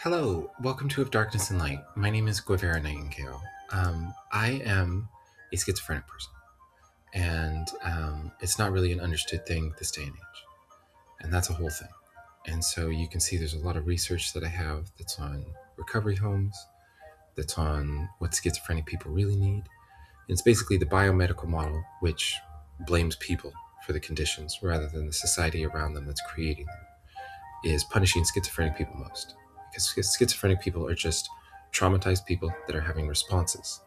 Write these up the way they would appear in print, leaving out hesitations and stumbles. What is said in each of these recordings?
Hello, welcome to Of Darkness and Light. My name is Guevara Nightingale. I am a schizophrenic person, and it's not really an understood thing this day and age, and that's a whole thing. And so you can see there's a lot of research that I have that's on recovery homes, that's on what schizophrenic people really need. And it's basically the biomedical model, which blames people for the conditions rather than the society around them that's creating them, is punishing schizophrenic people most. Because schizophrenic people are just traumatized people that are having responses,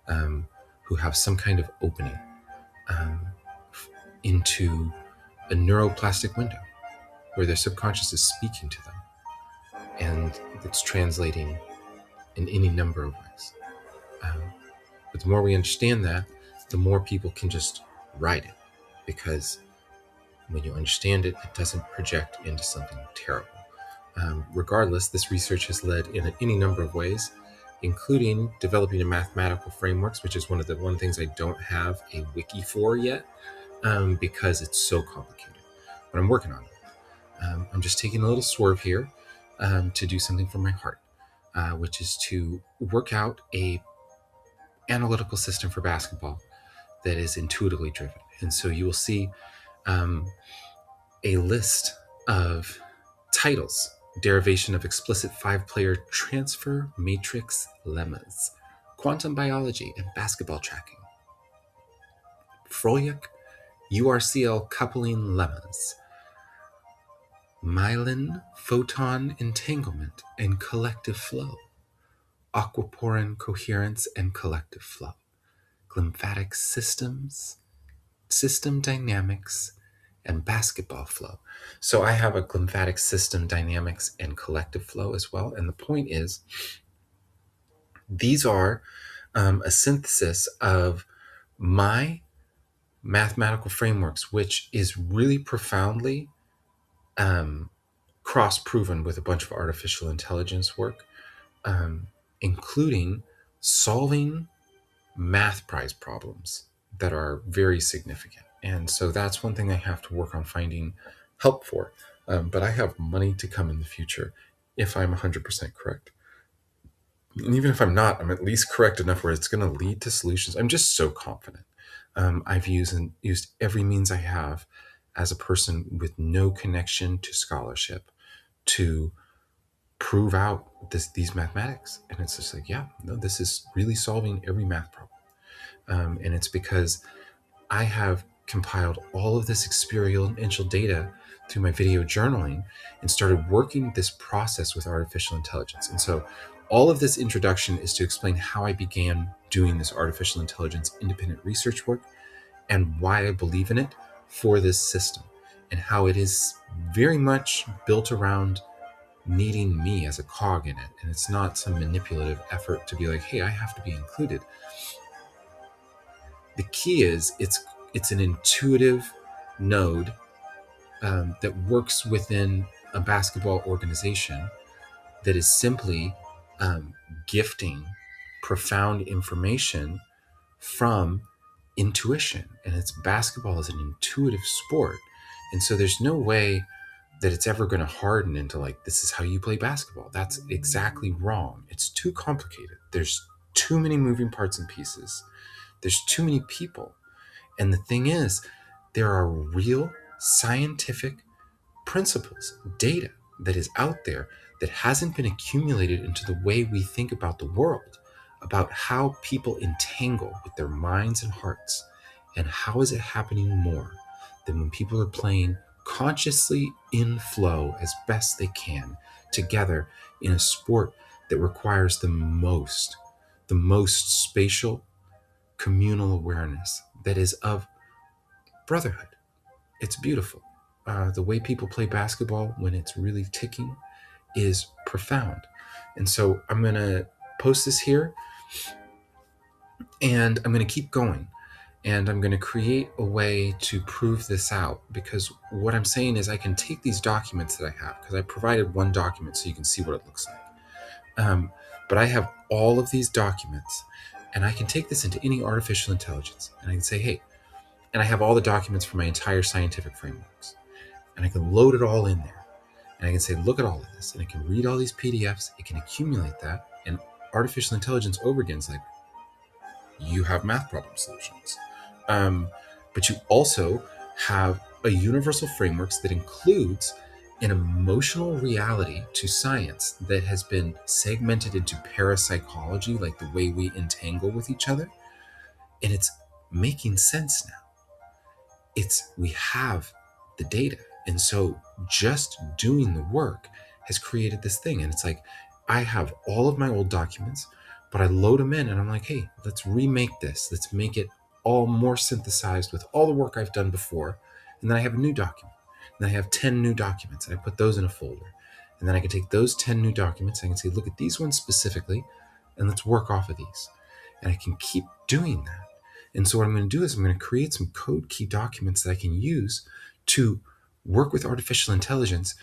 who have some kind of opening um, into a neuroplastic window where their subconscious is speaking to them, and it's translating in any number of ways. Um, but the more we understand that, the more people can just ride it, because when you understand it, it doesn't project into something terrible. Regardless, this research has led in any number of ways, including developing a mathematical frameworks, which is one of the things I don't have a wiki for yet, because it's so complicated. But I'm working on it. I'm just taking a little swerve here to do something from my heart, which is to work out a analytical system for basketball that is intuitively driven. And so you will see a list of titles, derivation of explicit 5-player transfer matrix lemmas, quantum biology and basketball tracking, Froelich URCL coupling lemmas, myelin photon entanglement and collective flow, aquaporin coherence and collective flow, glymphatic systems, system dynamics, and basketball flow. So I have a glymphatic system dynamics and collective flow as well. And the point is, these are a synthesis of my mathematical frameworks, which is really profoundly cross-proven with a bunch of artificial intelligence work, including solving math prize problems that are very significant. And so that's one thing I have to work on finding help for. But I have money to come in the future if I'm 100% correct. And even if I'm not, I'm at least correct enough where it's going to lead to solutions. I'm just so confident. I've used every means I have as a person with no connection to scholarship to prove out these mathematics. And it's just like, yeah, no, this is really solving every math problem. And it's because I have compiled all of this experiential data through my video journaling and started working this process with artificial intelligence. And so all of this introduction is to explain how I began doing this artificial intelligence independent research work and why I believe in it for this system, and how it is very much built around needing me as a cog in it. And it's not some manipulative effort to be like, hey, I have to be included. The key is it's an intuitive node that works within a basketball organization that is simply gifting profound information from intuition. And it's basketball is an intuitive sport. And so there's no way that it's ever going to harden into like, this is how you play basketball. That's exactly wrong. It's too complicated. There's too many moving parts and pieces. There's too many people. And the thing is, there are real scientific principles, data that is out there that hasn't been accumulated into the way we think about the world, about how people entangle with their minds and hearts. And how is it happening more than when people are playing consciously in flow as best they can together in a sport that requires the most spatial communal awareness that is of brotherhood. It's beautiful. The way people play basketball when it's really ticking is profound. And so I'm going to post this here, and I'm going to keep going. And I'm going to create a way to prove this out, because what I'm saying is I can take these documents that I have, because I provided one document so you can see what it looks like. But I have all of these documents, and I can take this into any artificial intelligence, and I can say, hey, and I have all the documents for my entire scientific frameworks, and I can load it all in there. And I can say, look at all of this. And it can read all these PDFs. It can accumulate that. And artificial intelligence over again is like, you have math problem solutions. But you also have a universal frameworks that includes an emotional reality to science that has been segmented into parapsychology, like the way we entangle with each other. And it's making sense now. We have the data. And so just doing the work has created this thing. And it's like, I have all of my old documents, but I load them in and I'm like, hey, let's remake this. Let's make it all more synthesized with all the work I've done before. And then I have a new document. And then I have 10 new documents and I put those in a folder. And then I can take those 10 new documents. I can say, look at these ones specifically, and let's work off of these. And I can keep doing that. And so what I'm going to do is I'm going to create some code key documents that I can use to work with artificial intelligence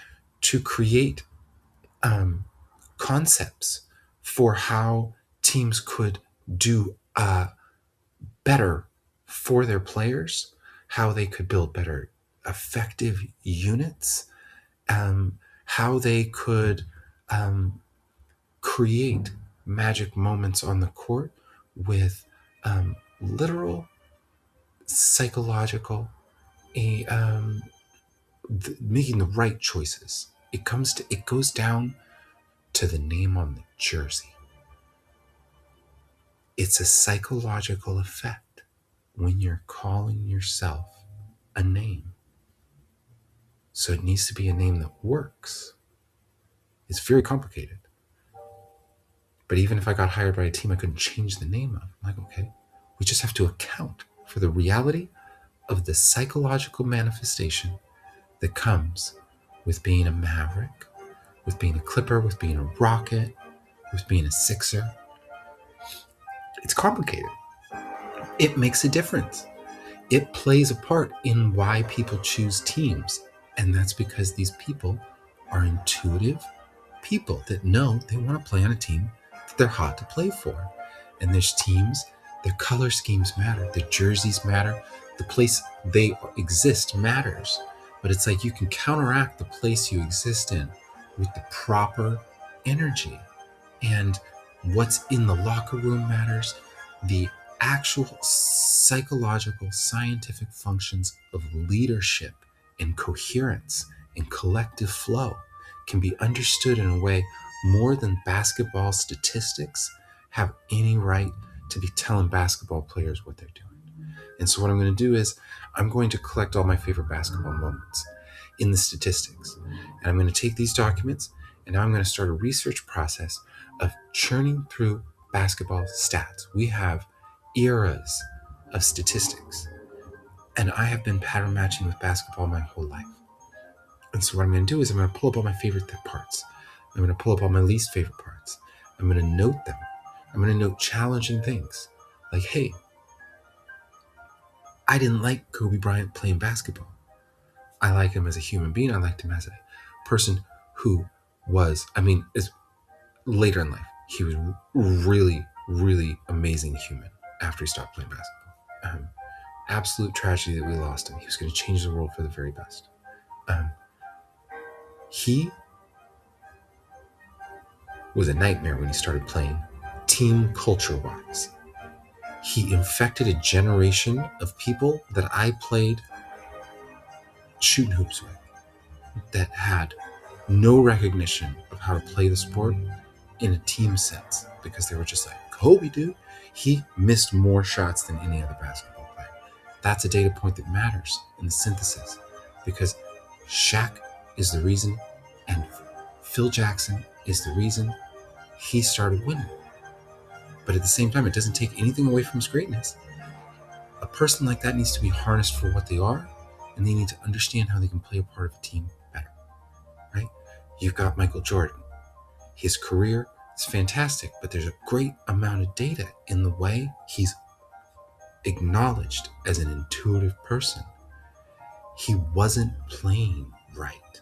to create concepts for how teams could do better for their players, how they could build better effective units, how they could create magic moments on the court with literal psychological making the right choices. It goes down to the name on the jersey. It's a psychological effect when you're calling yourself a name. So it needs to be a name that works. It's very complicated. But even if I got hired by a team I couldn't change the name of, I'm like, okay, we just have to account for the reality of the psychological manifestation that comes with being a Maverick, with being a Clipper, with being a Rocket, with being a Sixer. It's complicated. It makes a difference. It plays a part in why people choose teams. And that's because these people are intuitive people that know they want to play on a team that they're hot to play for. And there's teams, their color schemes matter, their jerseys matter, the place they exist matters. But it's like you can counteract the place you exist in with the proper energy. And what's in the locker room matters. The actual psychological, scientific functions of leadership and coherence and collective flow can be understood in a way more than basketball statistics have any right to be telling basketball players what they're doing. And so what I'm going to do is I'm going to collect all my favorite basketball moments in the statistics. And I'm going to take these documents and now I'm going to start a research process of churning through basketball stats. We have eras of statistics. And I have been pattern matching with basketball my whole life. And so what I'm going to do is I'm going to pull up all my favorite parts. I'm going to pull up all my least favorite parts. I'm going to note them. I'm going to note challenging things. Like, hey, I didn't like Kobe Bryant playing basketball. I like him as a human being. I liked him as a person who was, is later in life, he was really, really amazing human after he stopped playing basketball. Absolute tragedy that we lost him. He was going to change the world for the very best. He was a nightmare when he started playing team culture-wise. He infected a generation of people that I played shooting hoops with that had no recognition of how to play the sport in a team sense because they were just like, Kobe, dude. He missed more shots than any other basketball player. That's a data point that matters in the synthesis because Shaq is the reason and Phil Jackson is the reason he started winning. But at the same time, it doesn't take anything away from his greatness. A person like that needs to be harnessed for what they are, and they need to understand how they can play a part of a team better, right? You've got Michael Jordan. His career is fantastic, but there's a great amount of data in the way he's acknowledged as an intuitive person. He wasn't playing right.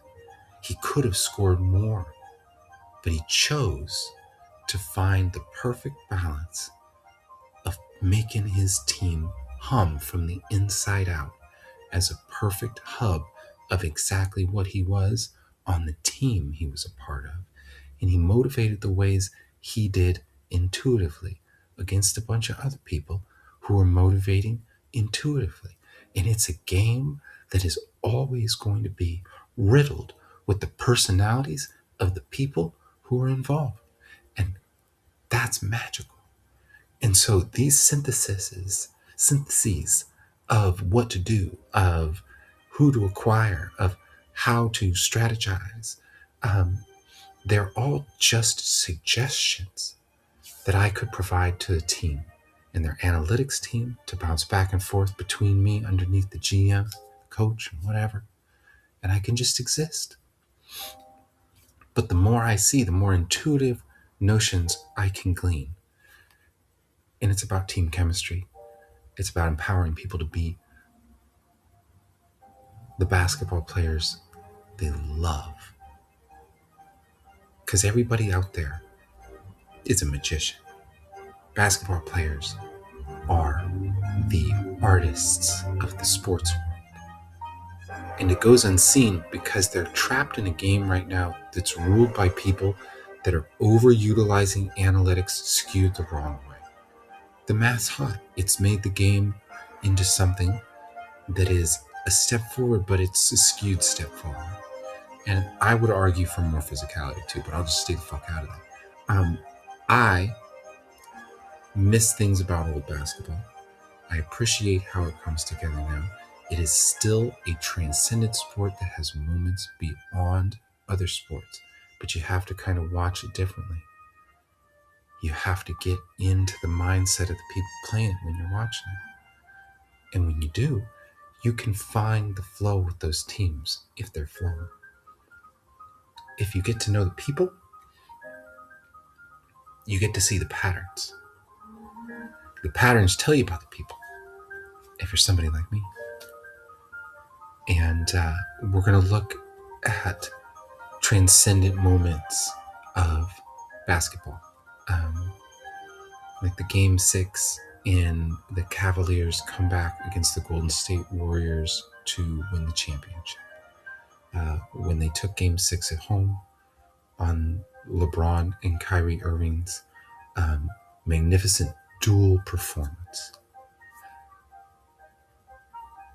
He could have scored more, but he chose to find the perfect balance of making his team hum from the inside out as a perfect hub of exactly what he was on the team he was a part of. And he motivated the ways he did intuitively against a bunch of other people who were motivating intuitively. And it's a game that is always going to be riddled with the personalities of the people who are involved. And that's magical. And so these syntheses of what to do, of who to acquire, of how to strategize, they're all just suggestions that I could provide to the team and their analytics team to bounce back and forth between me underneath the GM, coach, and whatever. And I can just exist. But the more I see, the more intuitive notions I can glean. And it's about team chemistry. It's about empowering people to be the basketball players they love. Because everybody out there is a magician. Basketball players are the artists of the sports world. And it goes unseen because they're trapped in a game right now that's ruled by people that are overutilizing analytics skewed the wrong way. The math's hot. It's made the game into something that is a step forward, but it's a skewed step forward. And I would argue for more physicality too, but I'll just stay the fuck out of that. I miss things about old basketball. I appreciate how it comes together now. It is still a transcendent sport that has moments beyond other sports, but you have to kind of watch it differently. You have to get into the mindset of the people playing it when you're watching it. And when you do, you can find the flow with those teams if they're flowing. If you get to know the people, you get to see the patterns. The patterns tell you about the people, if you're somebody like me. And we're going to look at transcendent moments of basketball. Like the Game 6 in the Cavaliers comeback against the Golden State Warriors to win the championship. When they took Game 6 at home on LeBron and Kyrie Irving's magnificent dual performance.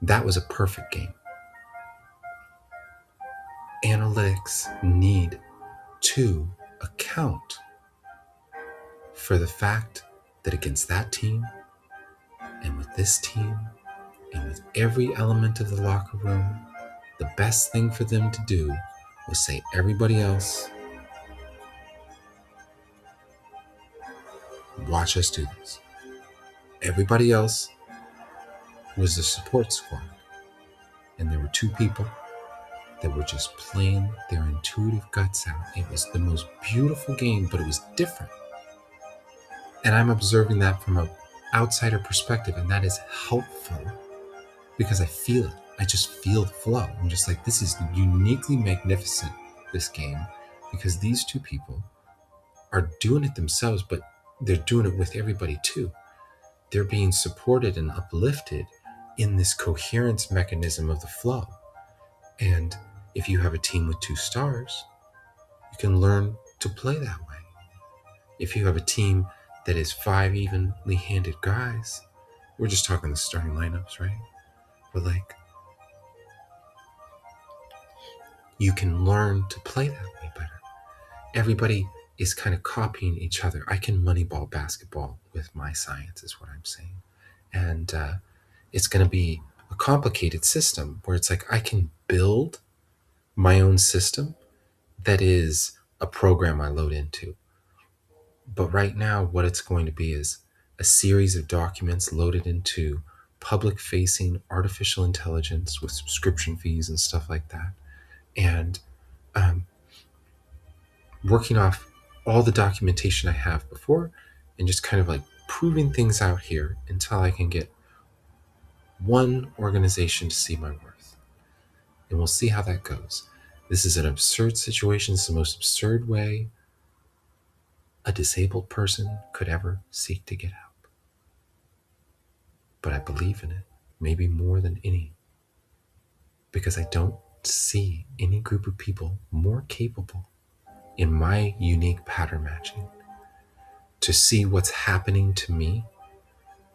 That was a perfect game. Analytics need to account for the fact that against that team and with this team and with every element of the locker room, the best thing for them to do was say, everybody else, watch us do this. Everybody else was the support squad. And there were two people that were just playing their intuitive guts out. It was the most beautiful game, but it was different. And I'm observing that from an outsider perspective, and that is helpful because I feel it. I just feel the flow. I'm just like, this is uniquely magnificent, this game, because these two people are doing it themselves, but they're doing it with everybody too. They're being supported and uplifted in this coherence mechanism of the flow. And if you have a team with 2 stars, you can learn to play that way. If you have a team that is 5 evenly handed guys, we're just talking the starting lineups, right? But like, you can learn to play that way better. Everybody is kind of copying each other. I can moneyball basketball with my science, is what I'm saying. And it's going to be a complicated system where it's like I can build my own system that is a program I load into. But right now, what it's going to be is a series of documents loaded into public-facing artificial intelligence with subscription fees and stuff like that. And working off all the documentation I have before and just kind of like proving things out here until I can get one organization to see my worth. And we'll see how that goes. This is an absurd situation. It's the most absurd way a disabled person could ever seek to get help. But I believe in it, maybe more than any, because I don't see any group of people more capable in my unique pattern matching, to see what's happening to me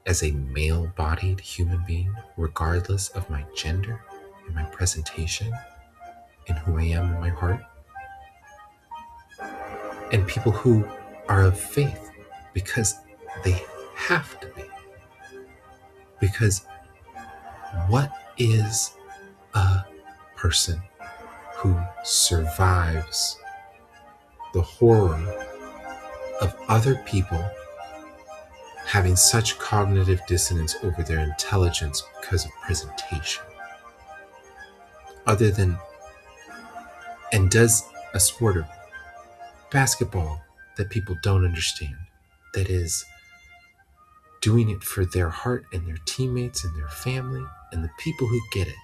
as a male-bodied human being, regardless of my gender and my presentation and who I am in my heart, and people who are of faith because they have to be. Because what is a person who survives the horror of other people having such cognitive dissonance over their intelligence because of presentation? Other than, and does a sport of basketball that people don't understand, that is doing it for their heart and their teammates and their family and the people who get it,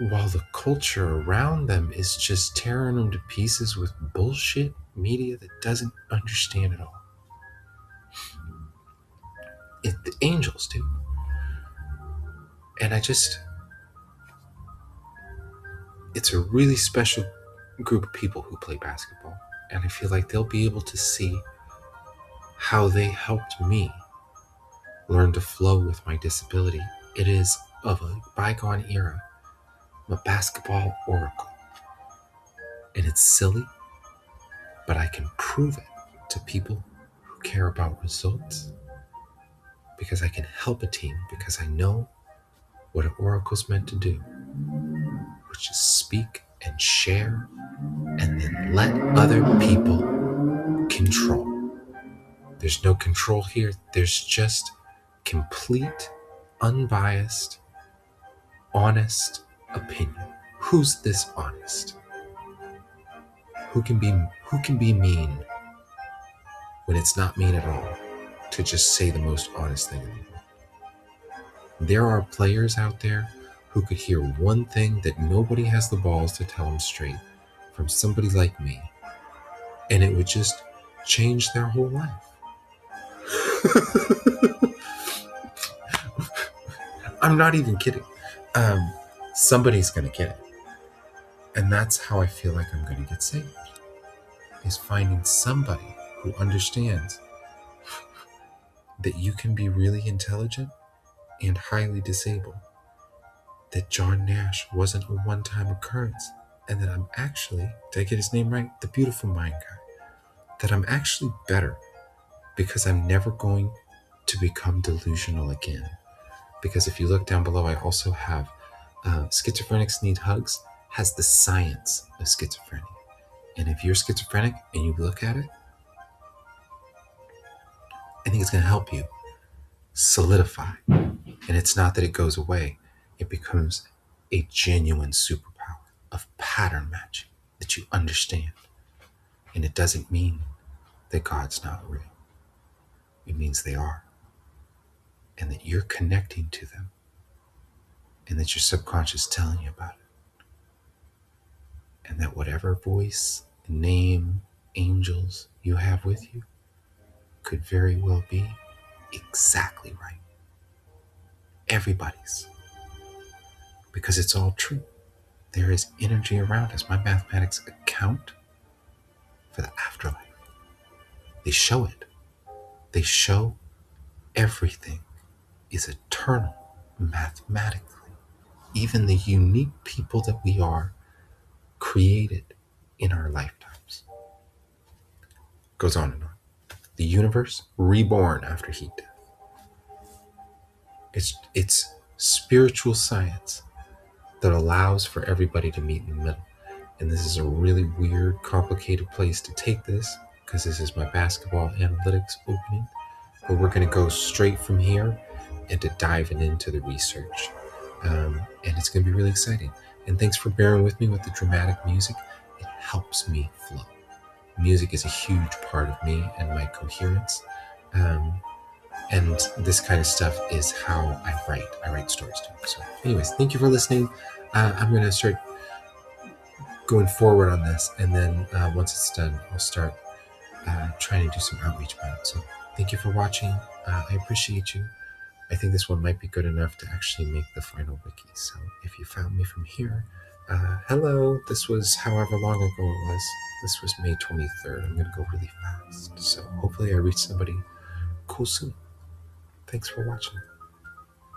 while the culture around them is just tearing them to pieces with bullshit media that doesn't understand it all. The Angels do. And it's a really special group of people who play basketball. And I feel like they'll be able to see how they helped me learn to flow with my disability. It is of a bygone era. I'm a basketball oracle. And it's silly, but I can prove it to people who care about results, because I can help a team, because I know what an oracle's meant to do, which is speak and share and then let other people control. There's no control here. There's just complete, unbiased, honest opinion. Who's this honest? Who can be mean when it's not mean at all, to just say the most honest thing in the world? There are players out there who could hear one thing that nobody has the balls to tell them straight from somebody like me, and it would just change their whole life. I'm not even kidding. Somebody's going to get it. And that's how I feel like I'm going to get saved, is finding somebody who understands that you can be really intelligent and highly disabled, that John Nash wasn't a one-time occurrence, and that I'm actually, did I get his name right? The Beautiful Mind guy. That I'm actually better because I'm never going to become delusional again. Because if you look down below, I also have Schizophrenics Need Hugs, has the science of schizophrenia. And if you're schizophrenic and you look at it, I think it's going to help you solidify. And it's not that it goes away. It becomes a genuine superpower of pattern matching that you understand. And it doesn't mean that God's not real. It means they are. And that you're connecting to them. And that your subconscious is telling you about it. And that whatever voice, name, angels you have with you could very well be exactly right. Everybody's. Because it's all true. There is energy around us. My mathematics account for the afterlife. They show it. They show everything is eternal mathematically. Even the unique people that we are created in our lifetimes. Goes on and on. The universe reborn after heat death. It's spiritual science that allows for everybody to meet in the middle. And this is a really weird, complicated place to take this, because this is my basketball analytics opening. But we're going to go straight from here and to diving into the research. And it's going to be really exciting. And thanks for bearing with me with the dramatic music. It helps me flow. Music is a huge part of me and my coherence. And this kind of stuff is how I write. I write stories too. So anyways, thank you for listening. I'm going to start going forward on this. And then once it's done, I'll start trying to do some outreach about it. So thank you for watching. I appreciate you. I think this one might be good enough to actually make the final wiki. So if you found me from here, Hello, this was however long ago it was. This was May 23rd. I'm going to go really fast. So hopefully I reach somebody cool soon. Thanks for watching.